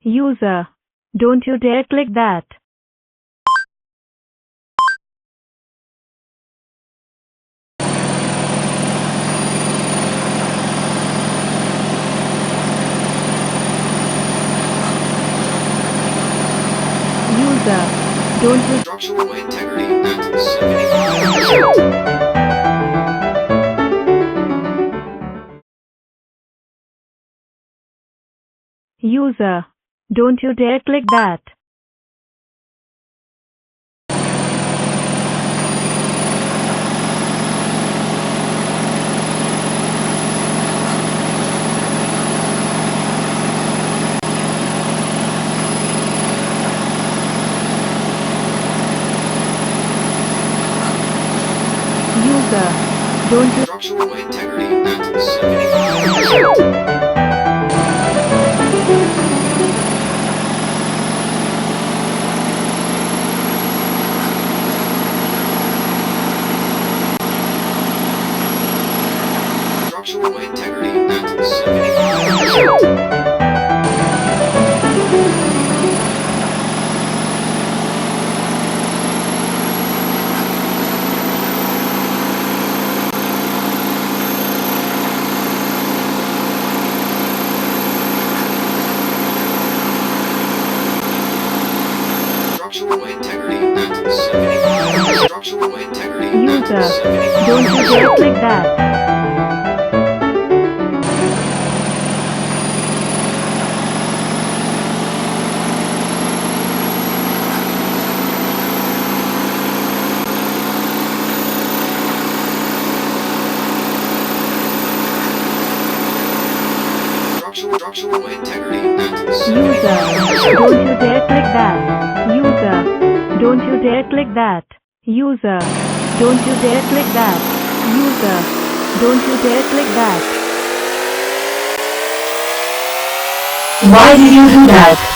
User, don't you dare click that. User, don't you Structural integrity at 75%. User, don't you dare click that. User, don't you Structural integrity at 75%. Structural integrity at 75%. Structural integrity at 75%. Structural integrity User, at 75%. don't you dare click that. Structural integrity at User, 75%. don't you dare click that. User, don't you dare click that. User, don't you dare click that. User, don't you dare click that. Why did you do that?